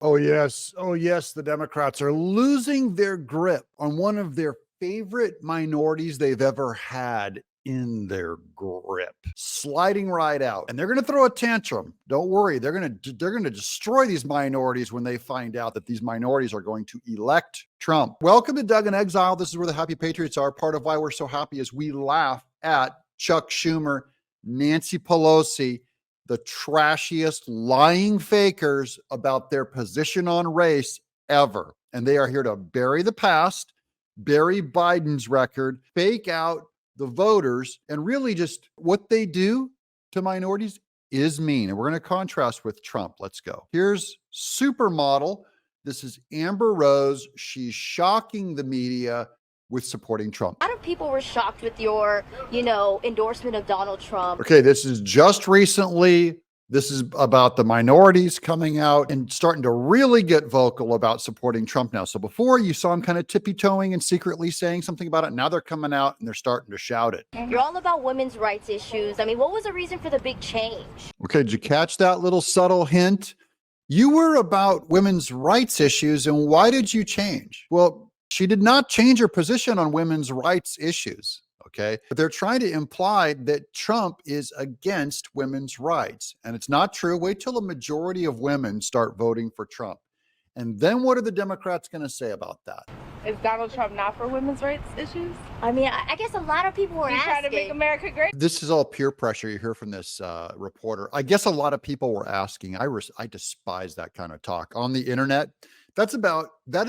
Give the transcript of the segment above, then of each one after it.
Oh, yes. Oh, yes. The Democrats are losing their grip on one of their favorite minorities they've ever had in their grip, sliding right out. And they're going to throw a tantrum. Don't worry. They're going to destroy these minorities when they find out that these minorities are going to elect Trump. Welcome to Doug in Exile. This is where the happy patriots are. Part of why we're so happy is we laugh at Chuck Schumer, Nancy Pelosi, the trashiest lying fakers about their position on race ever. And they are here to bury the past, bury Biden's record, fake out the voters, and really just what they do to minorities is mean. And we're going to contrast with Trump. Let's go. Here's supermodel. This is Amber Rose. She's shocking the media with supporting Trump. A lot of people were shocked with your, endorsement of Donald Trump. Okay, this is just recently. This is about the minorities coming out and starting to really get vocal about supporting Trump now. So before you saw them kind of tippy-toeing and secretly saying something about it. Now they're coming out and they're starting to shout it. You're all about women's rights issues. I mean, what was the reason for the big change? Okay, did you catch that little subtle hint? You were about women's rights issues, and why did you change? Well, she did not change her position on women's rights issues. Okay. But they're trying to imply that Trump is against women's rights. And it's not true. Wait till a majority of women start voting for Trump. And then what are the Democrats going to say about that? Is Donald Trump not for women's rights issues? I mean, I guess a lot of people were He's asking. trying to make America great. This is all peer pressure you hear from this reporter. I guess a lot of people were asking. I despise that kind of talk on the internet. That is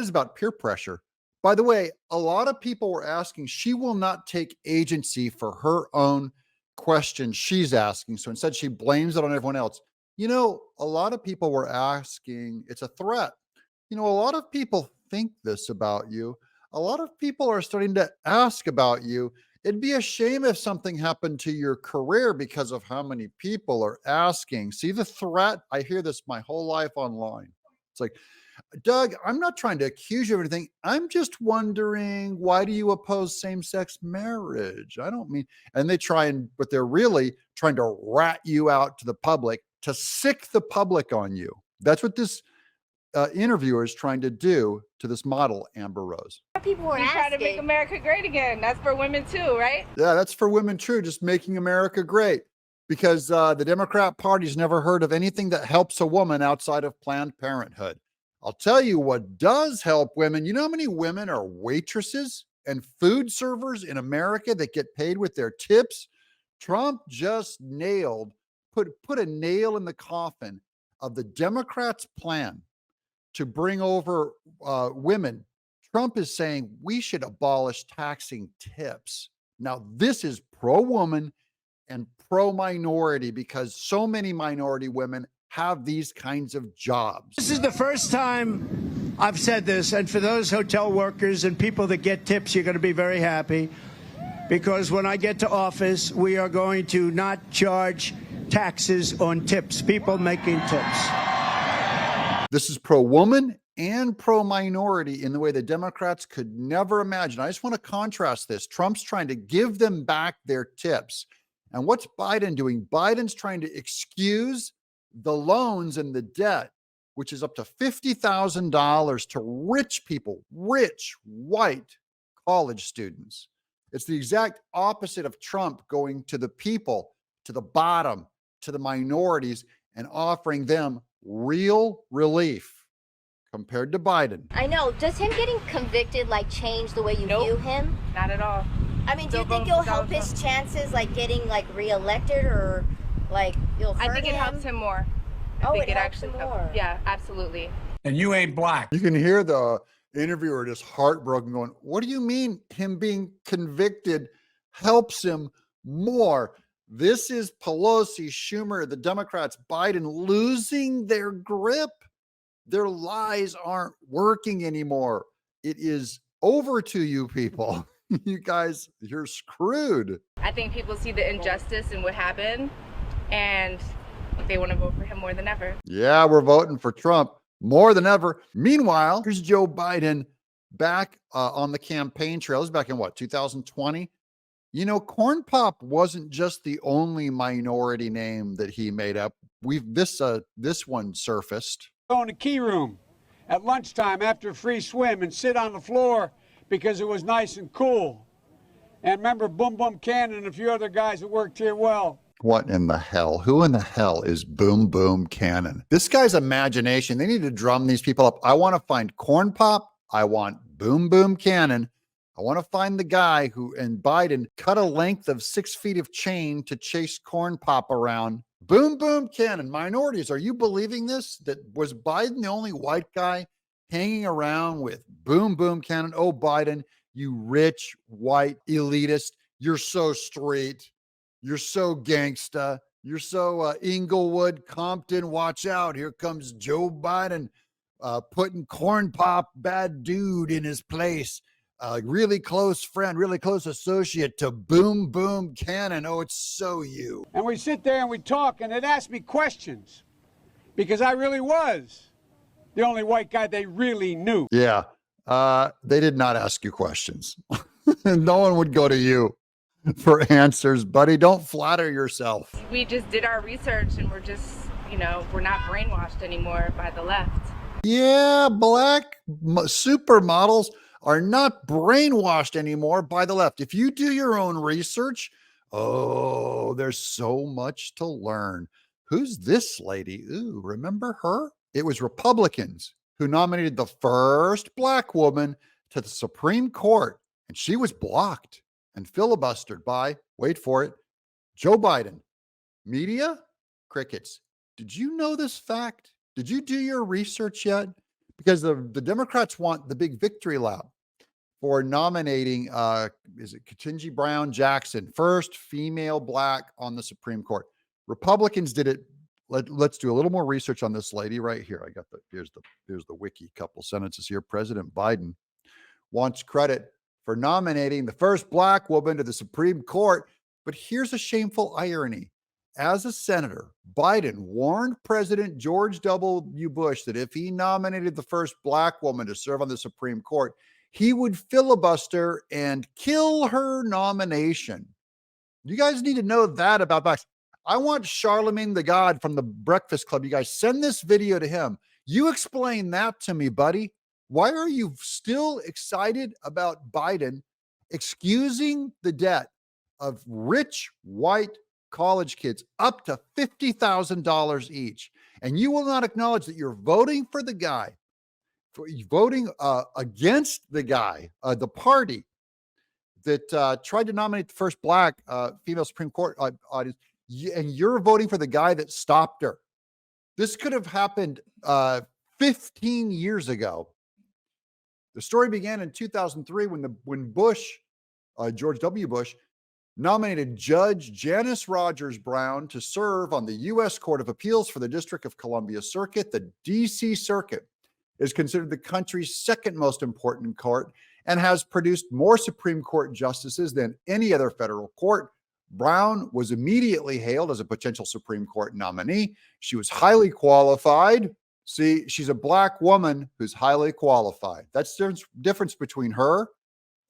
about peer pressure. By the way, a lot of people were asking, she will not take agency for her own questions she's asking. So instead, she blames it on everyone else. A lot of people were asking, it's a threat. A lot of people think this about you. A lot of people are starting to ask about you. It'd be a shame if something happened to your career because of how many people are asking. See the threat? I hear this my whole life online. It's like, Doug, I'm not trying to accuse you of anything. I'm just wondering, why do you oppose same-sex marriage? I don't mean, and but they're really trying to rat you out to the public, to sick the public on you. That's what this interviewer is trying to do to this model, Amber Rose. People were He's asking. trying to make America great again. That's for women too, right? Yeah, that's for women too, just making America great. Because the Democrat Party's never heard of anything that helps a woman outside of Planned Parenthood. I'll tell you what does help women. You know how many women are waitresses and food servers in America that get paid with their tips? Trump just put a nail in the coffin of the Democrats' plan to bring over women. Trump is saying we should abolish taxing tips. Now, this is pro-woman and pro-minority because so many minority women have these kinds of jobs. This is the first time I've said this, and for those hotel workers and people that get tips, you're going to be very happy, because when I get to office, we are going to not charge taxes on tips, people making tips. This is pro-woman and pro-minority in the way the Democrats could never imagine. I just want to contrast this. Trump's trying to give them back their tips. And what's Biden doing? Biden's trying to excuse the loans and the debt, which is up to $50,000 to rich people, rich white college students. It's the exact opposite of Trump going to the people, to the bottom, to the minorities, and offering them real relief compared to Biden. I know. Does him getting convicted change the way you view him? Not at all. I mean, do you think it'll help his chances getting reelected, or you'll hurt him? I think it helps him more. I think it actually helps him more. Yeah, absolutely. And you ain't black. You can hear the interviewer just heartbroken going, what do you mean him being convicted helps him more? This is Pelosi, Schumer, the Democrats, Biden losing their grip. Their lies aren't working anymore. It is over to you people. You guys, you're screwed. I think people see the injustice and what happened, and they want to vote for him more than ever. Yeah, we're voting for Trump more than ever. Meanwhile, here's Joe Biden back on the campaign trail. This is back in 2020? Corn Pop wasn't just the only minority name that he made up. This one surfaced. go in the key room at lunchtime after a free swim and sit on the floor because it was nice and cool. And remember Boom Boom Cannon and a few other guys that worked here well. What in the hell? Who in the hell is Boom Boom Cannon? This guy's imagination. They need to drum these people up. I want to find Corn Pop. I want Boom Boom Cannon. I want to find the guy who, and Biden, cut a length of 6 feet of chain to chase Corn Pop around. Boom Boom Cannon. Minorities, are you believing this? That was Biden the only white guy hanging around with Boom Boom Cannon? Oh, Biden, you rich white elitist. You're so straight. You're so gangsta. You're so Inglewood, Compton. Watch out. Here comes Joe Biden putting Corn Pop, bad dude, in his place. Really close friend, really close associate to Boom Boom Cannon. Oh, it's so you. And we sit there and we talk, and they'd ask me questions because I really was the only white guy they really knew. Yeah. They did not ask you questions. No one would go to you for answers, buddy. Don't flatter yourself. We just did our research and we're just, we're not brainwashed anymore by the left. Yeah, black supermodels are not brainwashed anymore by the left. If you do your own research, oh, there's so much to learn. Who's this lady? Ooh, remember her? It was Republicans who nominated the first black woman to the Supreme Court, and she was blocked and filibustered by, wait for it, Joe Biden. Media? Crickets. Did you know this fact? Did you do your research yet? Because the Democrats want the big victory lap for nominating, is it Ketanji Brown Jackson, first female black on the Supreme Court. Republicans did it. Let's do a little more research on this lady right here. I got here's the wiki, couple sentences here. President Biden wants credit for nominating the first black woman to the Supreme Court. But here's a shameful irony. As a senator, Biden warned President George W. Bush that if he nominated the first black woman to serve on the Supreme Court, he would filibuster and kill her nomination. You guys need to know that about Biden. I want Charlemagne the God from the Breakfast Club. You guys send this video to him. You explain that to me, buddy. Why are you still excited about Biden excusing the debt of rich white college kids up to $50,000 each? And you will not acknowledge that you're voting for the guy, voting against the guy, the party that tried to nominate the first black female Supreme Court audience. And you're voting for the guy that stopped her. This could have happened 15 years ago. The story began in 2003 when Bush, George W. Bush, nominated Judge Janice Rogers Brown to serve on the U.S. Court of Appeals for the District of Columbia Circuit. The D.C. Circuit is considered the country's second most important court and has produced more Supreme Court justices than any other federal court. Brown was immediately hailed as a potential Supreme Court nominee. She was highly qualified. See, she's a black woman who's highly qualified. That's the difference between her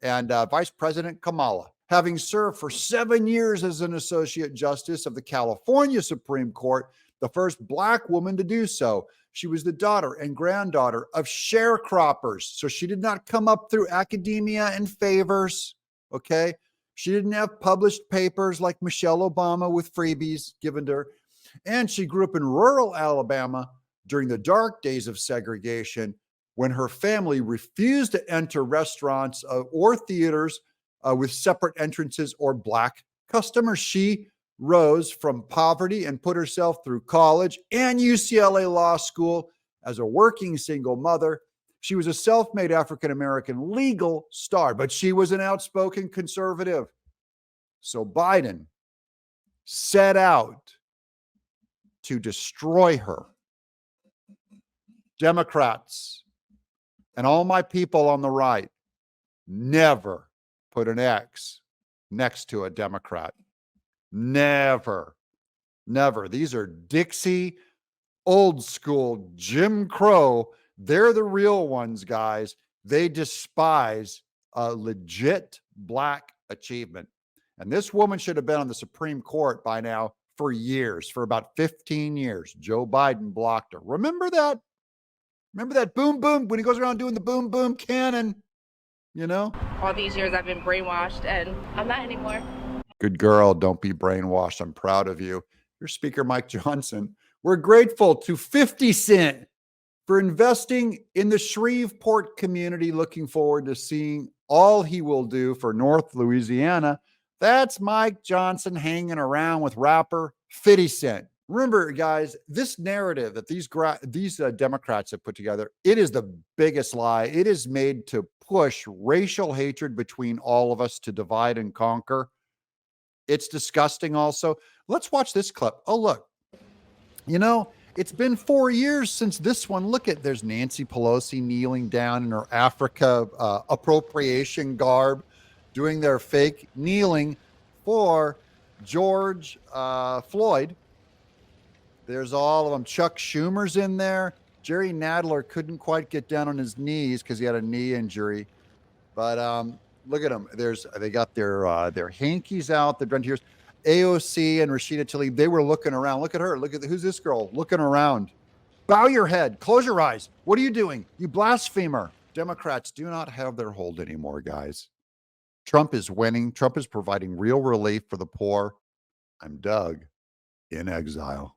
and Vice President Kamala. Having served for 7 years as an associate justice of the California Supreme Court, the first black woman to do so. She was the daughter and granddaughter of sharecroppers. So she did not come up through academia and favors, okay? She didn't have published papers like Michelle Obama with freebies given to her. And she grew up in rural Alabama during the dark days of segregation when her family refused to enter restaurants or theaters with separate entrances or black customers. She rose from poverty and put herself through college and UCLA Law School as a working single mother. She was a self-made African-American legal star, but she was an outspoken conservative. So Biden set out to destroy her. Democrats and all my people on the right, never put an X next to a Democrat. Never. Never. These are Dixie, old school, Jim Crow. They're the real ones, guys. They despise a legit black achievement. And this woman should have been on the Supreme Court by now for years, for about 15 years. Joe Biden blocked her. Remember that? Remember that boom, boom, when he goes around doing the boom, boom cannon, you know? All these years I've been brainwashed, and I'm not anymore. Good girl. Don't be brainwashed. I'm proud of you. Your Speaker, Mike Johnson. We're grateful to 50 Cent for investing in the Shreveport community. Looking forward to seeing all he will do for North Louisiana. That's Mike Johnson hanging around with rapper 50 Cent. Remember, guys, this narrative that these Democrats have put together, it is the biggest lie. It is made to push racial hatred between all of us, to divide and conquer. It's disgusting also. Let's watch this clip. Oh, look. You know, it's been 4 years since this one. Look at, there's Nancy Pelosi kneeling down in her Africa appropriation garb, doing their fake kneeling for George Floyd. There's all of them. Chuck Schumer's in there. Jerry Nadler couldn't quite get down on his knees because he had a knee injury. But look at them. They got their hankies out. They're done here. AOC and Rashida Tlaib, they were looking around. Look at her. Look at who's this girl looking around. Bow your head. Close your eyes. What are you doing? You blasphemer. Democrats do not have their hold anymore, guys. Trump is winning. Trump is providing real relief for the poor. I'm Doug in exile.